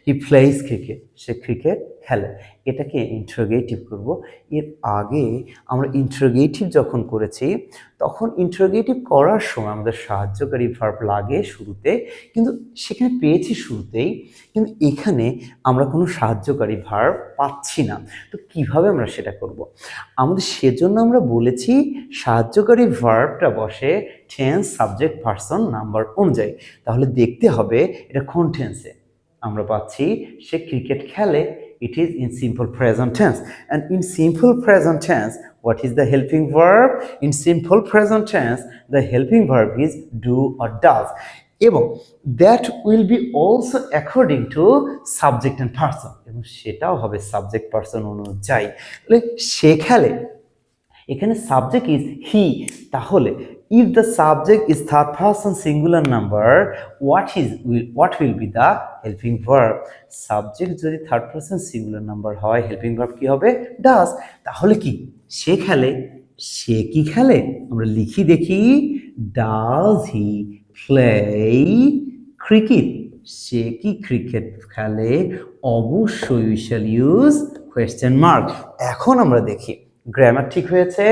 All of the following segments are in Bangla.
হি প্লেইজ ক্রিকেট, সে ক্রিকেট খেলে। এটাকে ইন্টারোগেটিভ করব। এর আগে আমরা ইন্টারোগেটিভ যখন করেছি তখন ইন্টারোগেটিভ করার সময় আমাদের সাহায্যকারী ভার্ব লাগে শুরুতে, কিন্তু সেখানে পেয়েছি শুরুতেই, কিন্তু এখানে আমরা কোনো সাহায্যকারী ভার্ব পাচ্ছি না। তো কিভাবে আমরা সেটা করব? আমাদের সেজন্য আমরা বলেছি সাহায্যকারী ভার্বটা বসে টেন্স, সাবজেক্ট, পার্সন, নাম্বার অনুযায়ী। তাহলে দেখতে হবে এটা কোন টেন্সে। আমরা পাচ্ছি সে ক্রিকেট খেলে, it is in simple present tense. And in simple present tense, what is the helping verb? In simple present tense, the helping verb is do or does. এবং that will be also according to subject and person, এবং সেটাও হবে সাবজেক্ট পার্সন অনুযায়ী। তাহলে সে খেলে, এখানে সাবজেক্ট ইজ হি, তাহলে if the subject is third person singular number, what will be the helping verb? Subject যদি থার্ড পারসন সিঙ্গুলার নাম্বার হয়, হেল্পিং ভার্ব কি হবে? ডাজ। তাহলে কি সে খেলে, সে কি খেলে? আমরা লিখি দেখি, ডাজ হি প্লে ক্রিকেট, সে কি ক্রিকেট খেলে? অবশ্যই we shall use question mark. এখন আমরা দেখি গ্রামার ঠিক হয়েছে,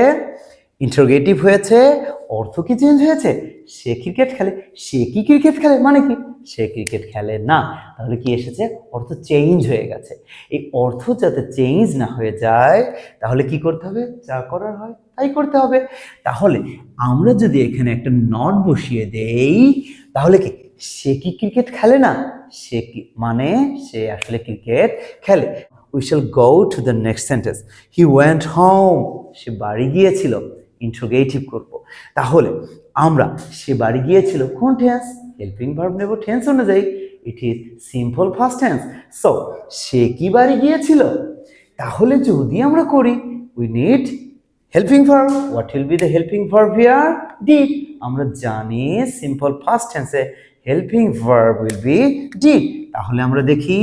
ইন্টারোগেটিভ হয়েছে, অর্থ কি চেঞ্জ হয়েছে? সে ক্রিকেট খেলে, সে কি ক্রিকেট খেলে মানে কি? সে ক্রিকেট খেলে না। তাহলে কি এসেছে? অর্থ চেঞ্জ হয়ে গেছে। এই অর্থ যাতে চেঞ্জ না হয়ে যায় তাহলে কি করতে হবে? যা করার হয় তাই করতে হবে। তাহলে আমরা যদি এখানে একটা নট বসিয়ে দেই তাহলে কি সে কি ক্রিকেট খেলে না? সে কি মানে সে আসলে ক্রিকেট খেলে। We shall go to the next sentence. He went home. সে বাড়ি গিয়েছিল, ইন্টারোগেটিভ করব। তাহলে আমরা সে বাড়ি গিয়েছিল কোন টেন্স? হেল্পিং ভার্ব নেব টেন্স অনুযায়ী, it is simple first tense. So সে কি বাড়ি গিয়েছিল? তাহলে যদি আমরা করি we need helping verb. What will be the helping verb here? Did. আমরা জানি সিম্পল ফার্স্ট টেন্সে helping verb will be did. তাহলে আমরা দেখি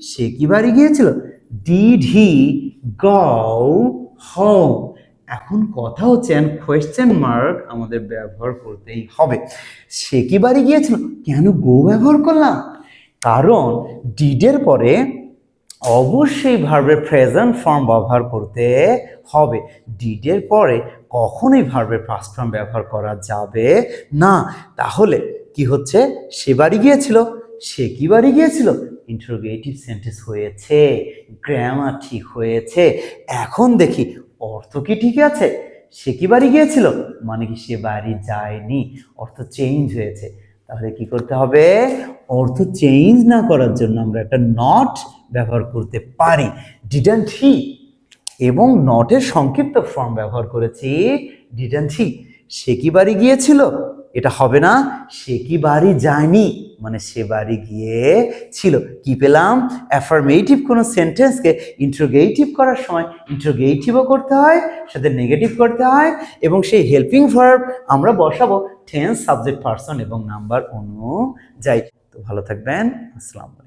সে কি বাড়ি গিয়েছিল? Did he go home? এখন কথা হচ্ছে কোয়েশ্চেন মার্ক আমাদের ব্যবহার করতেই হবে। সে কি বাড়ি গিয়েছিল? কেন গো ব্যবহার করলাম? কারণ ডিডের পরে অবশ্যই ভার্বের প্রেজেন্ট ফর্ম ব্যবহার করতে হবে। ডিডের পরে কখনোই ভার্বের পাস্ট ফর্ম ব্যবহার করা যাবে না। তাহলে কি হচ্ছে? সে বাড়ি গিয়েছিল, সে কি বাড়ি গিয়েছিল? ইন্টারোগেটিভ সেন্টেন্স হয়েছে, গ্রামার ঠিক হয়েছে। এখন দেখি অর্থ কি ঠিক আছে? সে কি বাড়ি গিয়েছিল মানে কি সে বাড়ি যায়নি, অর্থ চেঞ্জ হয়েছে। তাহলে কি করতে হবে? অর্থ চেঞ্জ না করার জন্য আমরা একটা নট ব্যবহার করতে পারি, ডিডন্ট হি, এবং নটের সংক্ষিপ্ত ফর্ম ব্যবহার করেছি ডিডন্ট হি। সে কি বাড়ি গিয়েছিল এটা হবে না, সে কি বাড়ি যায়নি মানে সে বাড়ি গিয়েছিল। কি পেলাম? অ্যাফার্মেটিভ কোনো সেন্টেন্সকে ইন্টারোগেটিভ করার সময় ইন্টারোগেটিভও করতে হয়, সাথে নেগেটিভ করতে হয়, এবং সেই হেল্পিং ভার্ব আমরা বসাবো টেন্স, সাবজেক্ট, পার্সন এবং নাম্বার অনুযায়ী। তো ভালো থাকবেন। আসসালামু আলাইকুম।